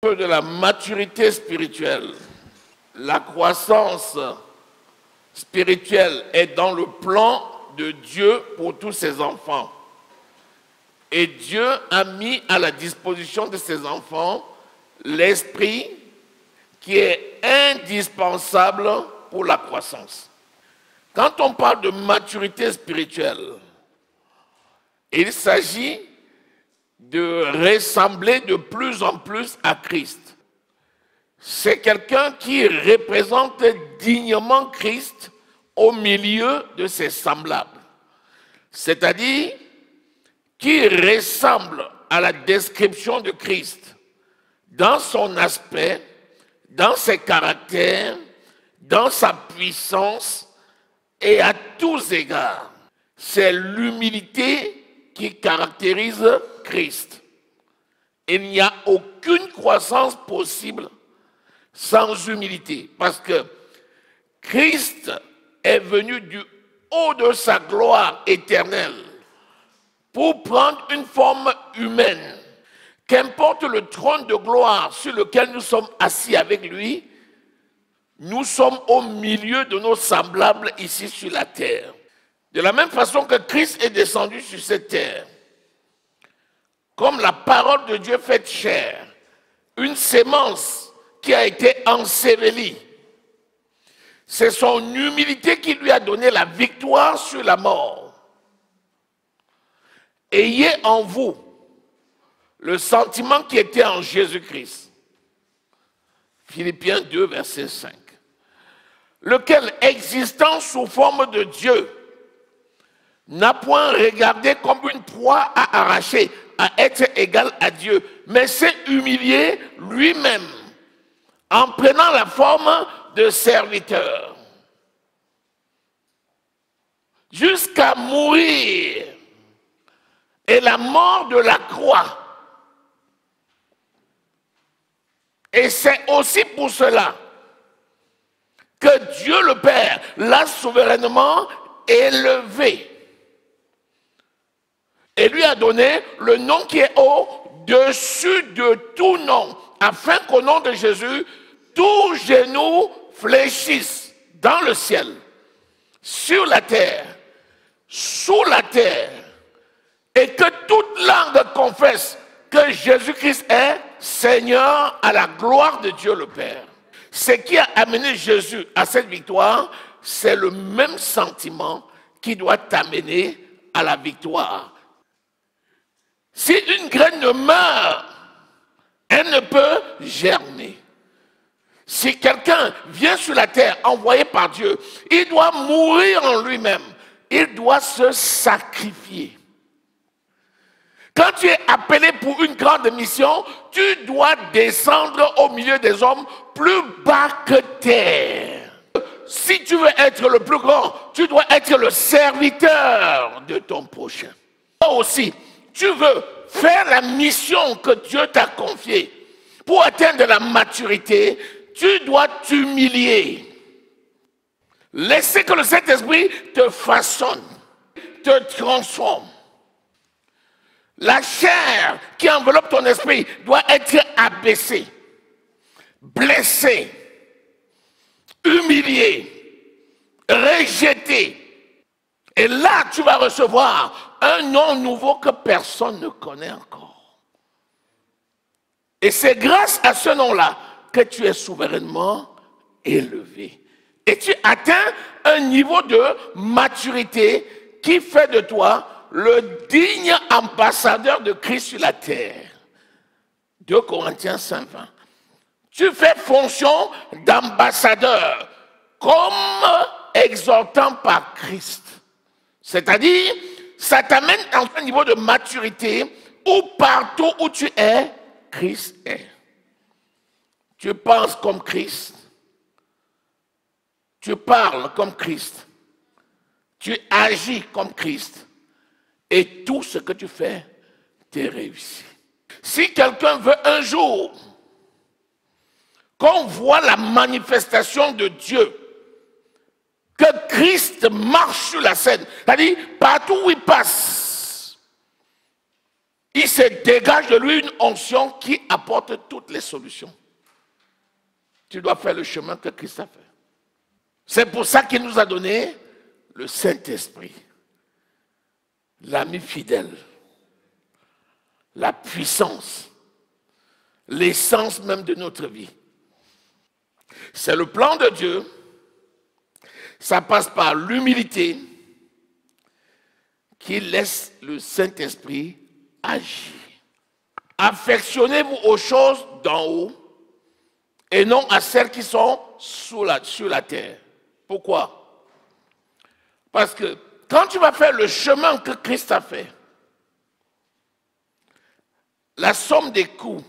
De la maturité spirituelle. La croissance spirituelle est dans le plan de Dieu pour tous ses enfants. Et Dieu a mis à la disposition de ses enfants l'esprit qui est indispensable pour la croissance. Quand on parle de maturité spirituelle, il s'agit de ressembler de plus en plus à Christ. C'est quelqu'un qui représente dignement Christ au milieu de ses semblables. C'est-à-dire qui ressemble à la description de Christ dans son aspect, dans ses caractères, dans sa puissance et à tous égards. C'est l'humilité qui caractérise Christ. Il n'y a aucune croissance possible sans humilité, parce que Christ est venu du haut de sa gloire éternelle pour prendre une forme humaine. Qu'importe le trône de gloire sur lequel nous sommes assis avec lui, nous sommes au milieu de nos semblables ici sur la terre. De la même façon que Christ est descendu sur cette terre, comme la parole de Dieu faite chair, une sémence qui a été ensevelie. C'est son humilité qui lui a donné la victoire sur la mort. Ayez en vous le sentiment qui était en Jésus-Christ. Philippiens 2, verset 5. Lequel, existant sous forme de Dieu, n'a point regardé comme une proie à arracher, à être égal à Dieu, mais s'est humilié lui-même en prenant la forme de serviteur, jusqu'à mourir et la mort de la croix. Et c'est aussi pour cela que Dieu le Père l'a souverainement élevé et lui a donné le nom qui est au-dessus de tout nom, afin qu'au nom de Jésus, tout genou fléchisse dans le ciel, sur la terre, sous la terre, et que toute langue confesse que Jésus-Christ est Seigneur à la gloire de Dieu le Père. Ce qui a amené Jésus à cette victoire, c'est le même sentiment qui doit t'amener à la victoire. Si une graine ne meurt, elle ne peut germer. Si quelqu'un vient sur la terre envoyé par Dieu, il doit mourir en lui-même. Il doit se sacrifier. Quand tu es appelé pour une grande mission, tu dois descendre au milieu des hommes plus bas que terre. Si tu veux être le plus grand, tu dois être le serviteur de ton prochain. Toi aussi, tu veux faire la mission que Dieu t'a confiée. Pour atteindre la maturité, tu dois t'humilier. Laissez que le Saint-Esprit te façonne, te transforme. La chair qui enveloppe ton esprit doit être abaissée, blessée, humiliée, rejetée. Et là, tu vas recevoir un nom nouveau que personne ne connaît encore. Et c'est grâce à ce nom-là que tu es souverainement élevé. Et tu atteins un niveau de maturité qui fait de toi le digne ambassadeur de Christ sur la terre. 2 Corinthiens 5, 20. Tu fais fonction d'ambassadeur comme exhortant par Christ. C'est-à-dire, ça t'amène à un niveau de maturité où partout où tu es, Christ est. Tu penses comme Christ. Tu parles comme Christ. Tu agis comme Christ. Et tout ce que tu fais, t'es réussi. Si quelqu'un veut un jour qu'on voit la manifestation de Dieu, que Christ marche sur la scène, c'est-à-dire partout où il passe, il se dégage de lui une onction qui apporte toutes les solutions. Tu dois faire le chemin que Christ a fait. C'est pour ça qu'il nous a donné le Saint-Esprit, l'ami fidèle, la puissance, l'essence même de notre vie. C'est le plan de Dieu. Ça passe par l'humilité qui laisse le Saint-Esprit agir. Affectionnez-vous aux choses d'en haut et non à celles qui sont sur la terre. Pourquoi? Parce que quand tu vas faire le chemin que Christ a fait, la somme des coups,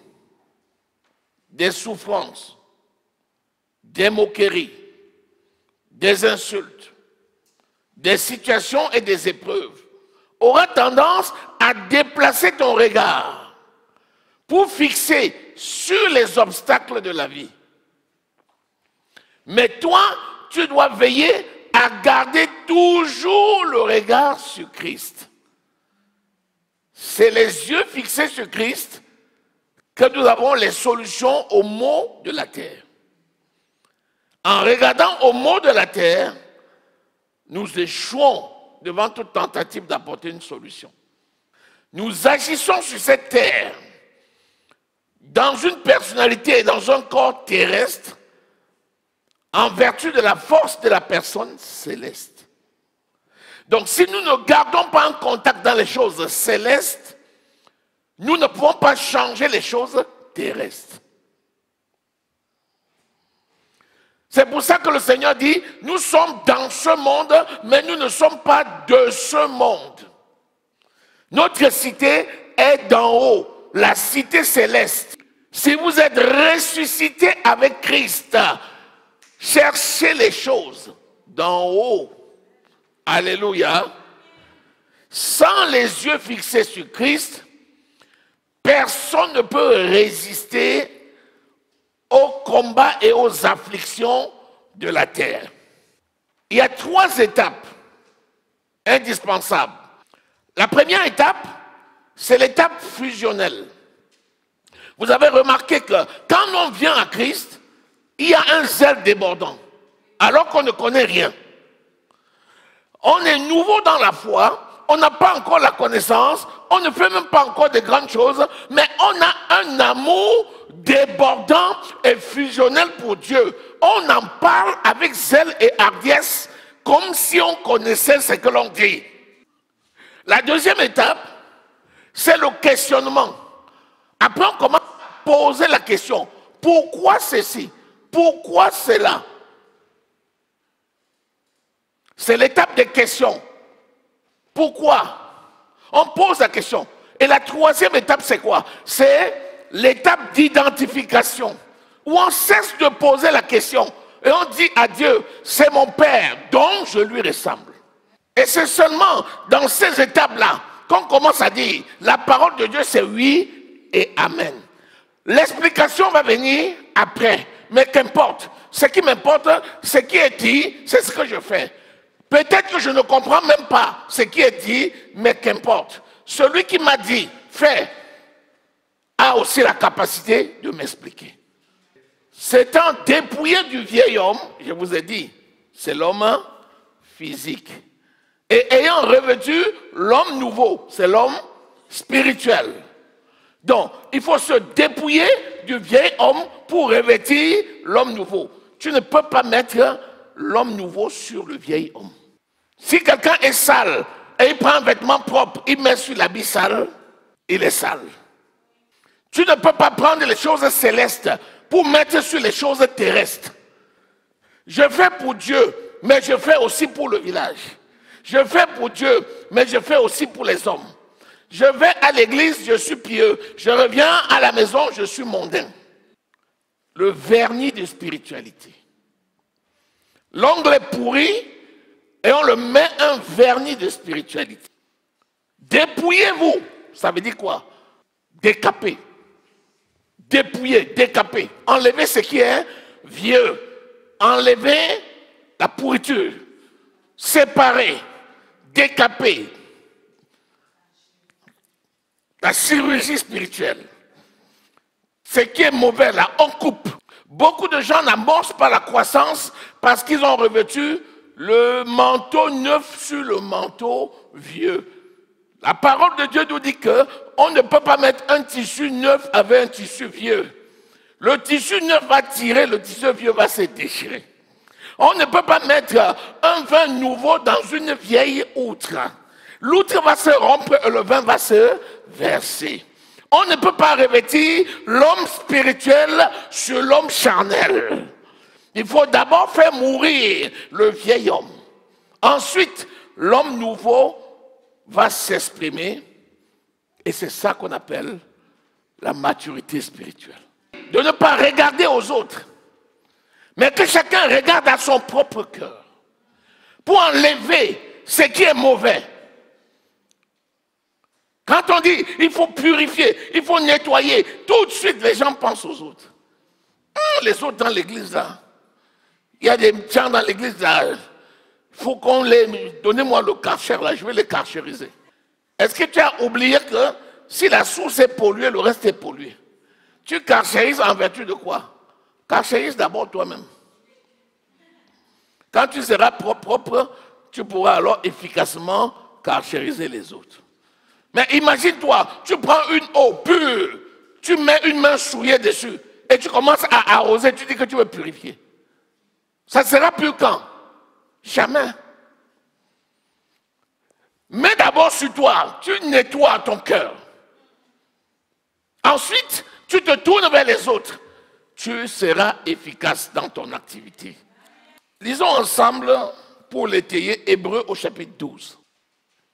des souffrances, des moqueries, des insultes, des situations et des épreuves aura tendance à déplacer ton regard pour fixer sur les obstacles de la vie. Mais toi, tu dois veiller à garder toujours le regard sur Christ. C'est les yeux fixés sur Christ que nous avons les solutions aux maux de la terre. En regardant aux maux de la terre, nous échouons devant toute tentative d'apporter une solution. Nous agissons sur cette terre dans une personnalité et dans un corps terrestre en vertu de la force de la personne céleste. Donc si nous ne gardons pas un contact dans les choses célestes, nous ne pouvons pas changer les choses terrestres. C'est pour ça que le Seigneur dit, nous sommes dans ce monde, mais nous ne sommes pas de ce monde. Notre cité est d'en haut, la cité céleste. Si vous êtes ressuscité avec Christ, cherchez les choses d'en haut. Alléluia. Sans les yeux fixés sur Christ, personne ne peut résister aux combats et aux afflictions de la terre. Il y a 3 étapes indispensables. La première étape, c'est l'étape fusionnelle. Vous avez remarqué que quand on vient à Christ, il y a un zèle débordant, alors qu'on ne connaît rien. On est nouveau dans la foi, on n'a pas encore la connaissance, on ne fait même pas encore de grandes choses, mais on a un amour débordant et fusionnel pour Dieu. On en parle avec zèle et hardiesse, comme si on connaissait ce que l'on dit. La deuxième étape, c'est le questionnement. Après, on commence à poser la question. Pourquoi ceci? Pourquoi cela? C'est l'étape des questions. Pourquoi? On pose la question. Et la troisième étape, c'est quoi? C'est l'étape d'identification, où on cesse de poser la question et on dit à Dieu, c'est mon Père, donc je lui ressemble. Et c'est seulement dans ces étapes-là qu'on commence à dire, la parole de Dieu c'est oui et amen. L'explication va venir après, mais qu'importe. Ce qui m'importe, ce qui est dit, c'est ce que je fais. Peut-être que je ne comprends même pas ce qui est dit, mais qu'importe. Celui qui m'a dit, fais, a aussi la capacité de m'expliquer. S'étant dépouillé du vieil homme, je vous ai dit, c'est l'homme physique. Et ayant revêtu l'homme nouveau, c'est l'homme spirituel. Donc, il faut se dépouiller du vieil homme pour revêtir l'homme nouveau. Tu ne peux pas mettre l'homme nouveau sur le vieil homme. Si quelqu'un est sale et il prend un vêtement propre, il met sur l'habit sale, il est sale. Tu ne peux pas prendre les choses célestes pour mettre sur les choses terrestres. Je fais pour Dieu, mais je fais aussi pour le village. Je fais pour Dieu, mais je fais aussi pour les hommes. Je vais à l'église, je suis pieux. Je reviens à la maison, je suis mondain. Le vernis de spiritualité. L'ongle est pourri et on le met un vernis de spiritualité. Dépouillez-vous, ça veut dire quoi? Décaper. Dépouiller, décaper. Enlever ce qui est vieux. Enlever la pourriture. Séparer. Décaper. La chirurgie spirituelle. Ce qui est mauvais là, on coupe. Beaucoup de gens n'amorcent pas la croissance parce qu'ils ont revêtu le manteau neuf sur le manteau vieux. La parole de Dieu nous dit qu'on ne peut pas mettre un tissu neuf avec un tissu vieux. Le tissu neuf va tirer, le tissu vieux va se déchirer. On ne peut pas mettre un vin nouveau dans une vieille outre. L'outre va se rompre et le vin va se verser. On ne peut pas revêtir l'homme spirituel sur l'homme charnel. Il faut d'abord faire mourir le vieil homme. Ensuite, l'homme nouveau va s'exprimer. Et c'est ça qu'on appelle la maturité spirituelle. De ne pas regarder aux autres, mais que chacun regarde à son propre cœur pour enlever ce qui est mauvais. Quand on dit il faut purifier, il faut nettoyer, tout de suite les gens pensent aux autres. Les autres dans l'église là, il y a des gens dans l'église là, il faut qu'on les... Donnez-moi le karcher là, je vais les karcheriser. Est-ce que tu as oublié que si la source est polluée, le reste est pollué? Tu karcherises en vertu de quoi? Karcherise d'abord toi-même. Quand tu seras propre, tu pourras alors efficacement karcheriser les autres. Mais imagine-toi, tu prends une eau pure, tu mets une main souillée dessus et tu commences à arroser, tu dis que tu veux purifier. Ça sera pur quand? Jamais. Mets d'abord sur toi, tu nettoies ton cœur. Ensuite, tu te tournes vers les autres. Tu seras efficace dans ton activité. Lisons ensemble, pour l'étayer, Hébreux au chapitre 12.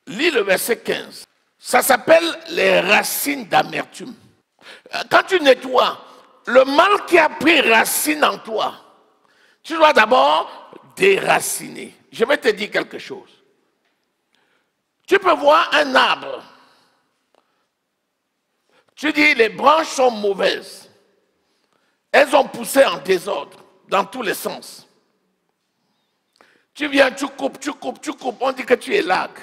Lis le verset 15. Ça s'appelle les racines d'amertume. Quand tu nettoies, le mal qui a pris racine en toi, tu dois d'abord déraciner. Je vais te dire quelque chose. Tu peux voir un arbre. Tu dis, les branches sont mauvaises. Elles ont poussé en désordre, dans tous les sens. Tu viens, tu coupes, on dit que tu es largue.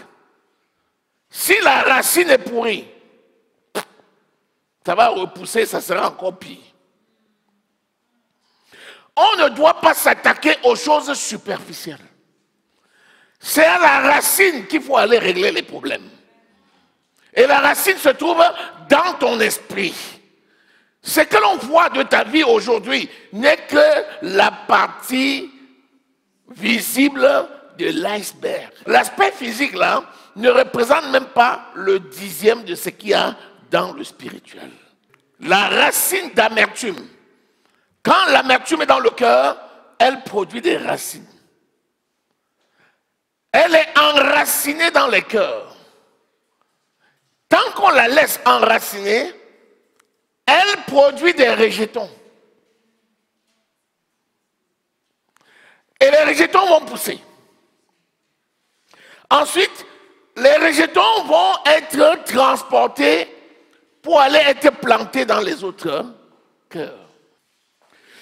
Si la racine est pourrie, ça va repousser, ça sera encore pire. On ne doit pas s'attaquer aux choses superficielles. C'est à la racine qu'il faut aller régler les problèmes. Et la racine se trouve dans ton esprit. Ce que l'on voit de ta vie aujourd'hui n'est que la partie visible de l'iceberg. L'aspect physique là ne représente même pas le 10e de ce qu'il y a dans le spirituel. La racine d'amertume. Quand l'amertume est dans le cœur, elle produit des racines. Elle est enracinée dans les cœurs. Tant qu'on la laisse enraciner, elle produit des rejetons. Et les rejetons vont pousser. Ensuite, les rejetons vont être transportés pour aller être plantés dans les autres cœurs.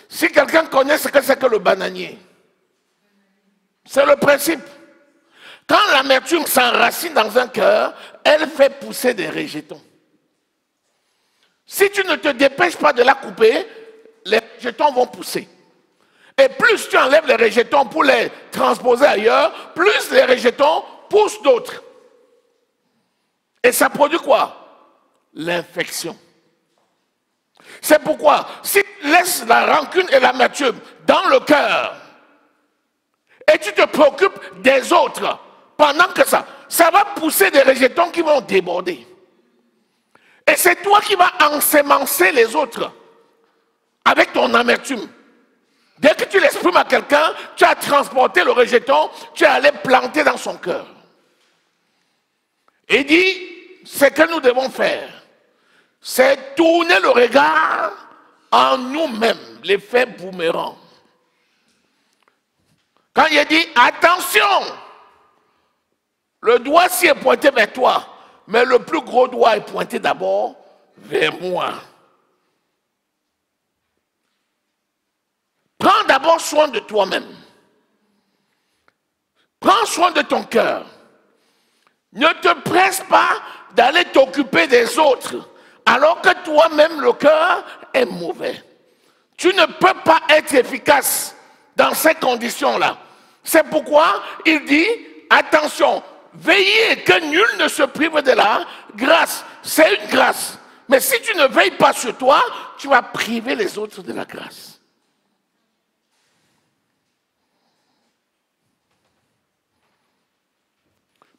Si quelqu'un connaît ce que c'est que le bananier, c'est le principe. Quand l'amertume s'enracine dans un cœur, elle fait pousser des rejetons. Si tu ne te dépêches pas de la couper, les rejetons vont pousser. Et plus tu enlèves les rejetons pour les transposer ailleurs, plus les rejetons poussent d'autres. Et ça produit quoi? L'infection. C'est pourquoi, si tu laisses la rancune et l'amertume dans le cœur, et tu te préoccupes des autres, pendant que ça va pousser des rejetons qui vont déborder. Et c'est toi qui vas ensemencer les autres avec ton amertume. Dès que tu l'exprimes à quelqu'un, tu as transporté le rejeton, tu es allé planter dans son cœur. Et dit, ce que nous devons faire, c'est tourner le regard en nous-mêmes, l'effet boomerang. Quand il dit, attention, le doigt s'y est pointé vers toi, mais le plus gros doigt est pointé d'abord vers moi. Prends d'abord soin de toi-même. Prends soin de ton cœur. Ne te presse pas d'aller t'occuper des autres, alors que toi-même, le cœur est mauvais. Tu ne peux pas être efficace dans ces conditions-là. C'est pourquoi il dit, attention, veillez que nul ne se prive de la grâce. C'est une grâce. Mais si tu ne veilles pas sur toi, tu vas priver les autres de la grâce.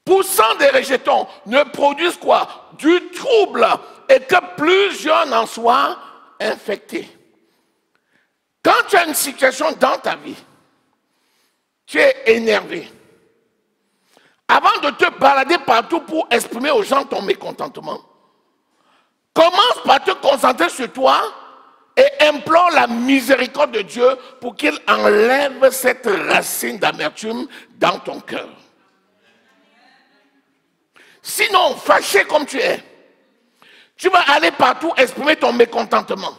Poussant des rejetons ne produisent quoi? Du trouble et que plusieurs en soient infectés. Quand tu as une situation dans ta vie, tu es énervé. Avant de te balader partout pour exprimer aux gens ton mécontentement, commence par te concentrer sur toi et implore la miséricorde de Dieu pour qu'il enlève cette racine d'amertume dans ton cœur. Sinon, fâché comme tu es, tu vas aller partout exprimer ton mécontentement.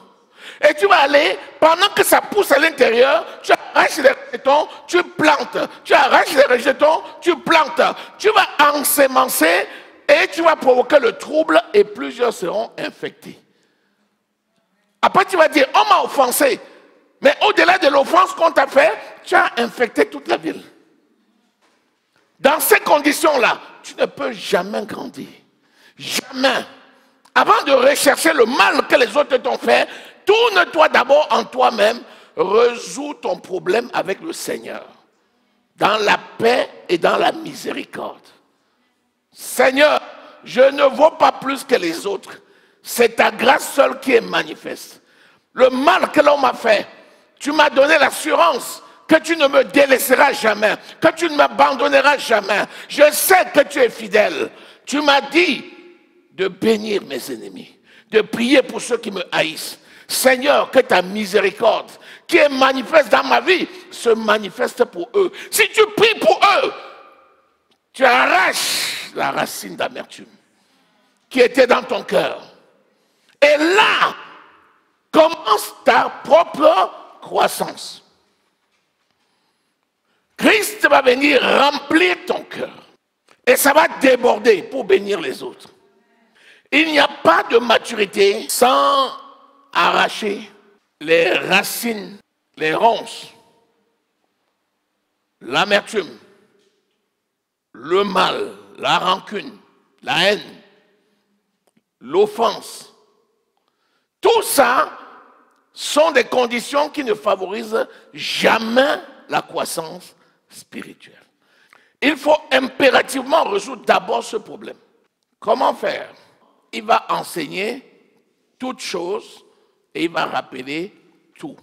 Et tu vas aller, pendant que ça pousse à l'intérieur, tu arraches les rejetons, tu plantes. Tu arraches les rejetons, tu plantes. Tu vas ensemencer et tu vas provoquer le trouble et plusieurs seront infectés. Après, tu vas dire, on m'a offensé. Mais au-delà de l'offense qu'on t'a fait, tu as infecté toute la ville. Dans ces conditions-là, tu ne peux jamais grandir. Jamais. Avant de rechercher le mal que les autres t'ont fait, tourne-toi d'abord en toi-même, résous ton problème avec le Seigneur, dans la paix et dans la miséricorde. Seigneur, je ne vaux pas plus que les autres. C'est ta grâce seule qui est manifeste. Le mal que l'on m'a fait, tu m'as donné l'assurance que tu ne me délaisseras jamais, que tu ne m'abandonneras jamais. Je sais que tu es fidèle. Tu m'as dit de bénir mes ennemis, de prier pour ceux qui me haïssent. Seigneur, que ta miséricorde, qui est manifeste dans ma vie, se manifeste pour eux. Si tu pries pour eux, tu arraches la racine d'amertume qui était dans ton cœur. Et là, commence ta propre croissance. Christ va venir remplir ton cœur. Et ça va déborder pour bénir les autres. Il n'y a pas de maturité sans arracher les racines, les ronces, l'amertume, le mal, la rancune, la haine, l'offense. Tout ça sont des conditions qui ne favorisent jamais la croissance spirituelle. Il faut impérativement résoudre d'abord ce problème. Comment faire? Il va enseigner toutes choses et il va rappeler tout.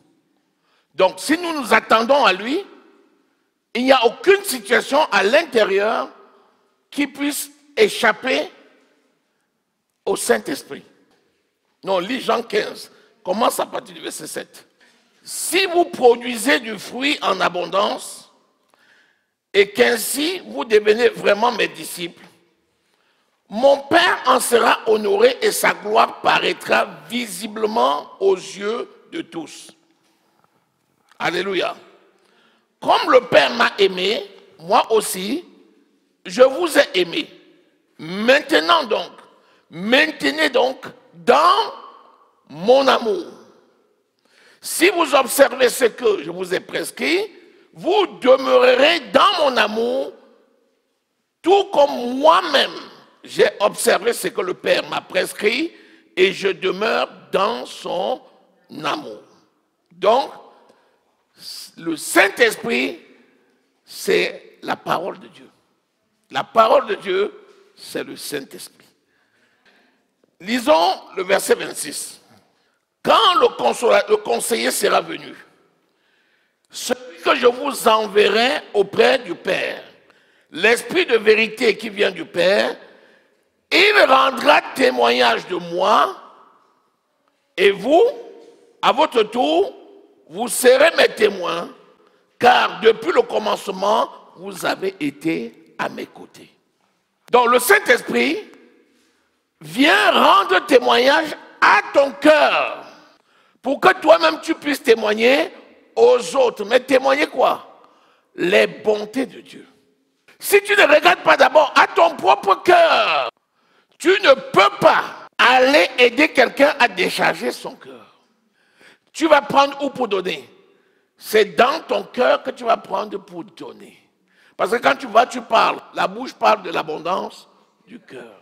Donc, si nous nous attendons à lui, il n'y a aucune situation à l'intérieur qui puisse échapper au Saint-Esprit. Non, lis Jean 15, commence à partir du verset 7. Si vous produisez du fruit en abondance et qu'ainsi vous devenez vraiment mes disciples, mon Père en sera honoré et sa gloire paraîtra visiblement aux yeux de tous. Alléluia. Comme le Père m'a aimé, moi aussi, je vous ai aimé. Maintenant donc, maintenez donc dans mon amour. Si vous observez ce que je vous ai prescrit, vous demeurerez dans mon amour, tout comme moi-même j'ai observé ce que le Père m'a prescrit et je demeure dans son amour. Donc, le Saint-Esprit, c'est la parole de Dieu. La parole de Dieu, c'est le Saint-Esprit. Lisons le verset 26. Quand le conseiller sera venu, celui que je vous enverrai auprès du Père, l'Esprit de vérité qui vient du Père, il rendra témoignage de moi et vous, à votre tour, vous serez mes témoins, car depuis le commencement, vous avez été à mes côtés. Donc le Saint-Esprit vient rendre témoignage à ton cœur pour que toi-même tu puisses témoigner aux autres. Mais témoigner quoi? Les bontés de Dieu. Si tu ne regardes pas d'abord à ton propre cœur, tu ne peux pas aller aider quelqu'un à décharger son cœur. Tu vas prendre où pour donner? C'est dans ton cœur que tu vas prendre pour donner. Parce que quand tu vas, tu parles. La bouche parle de l'abondance du cœur.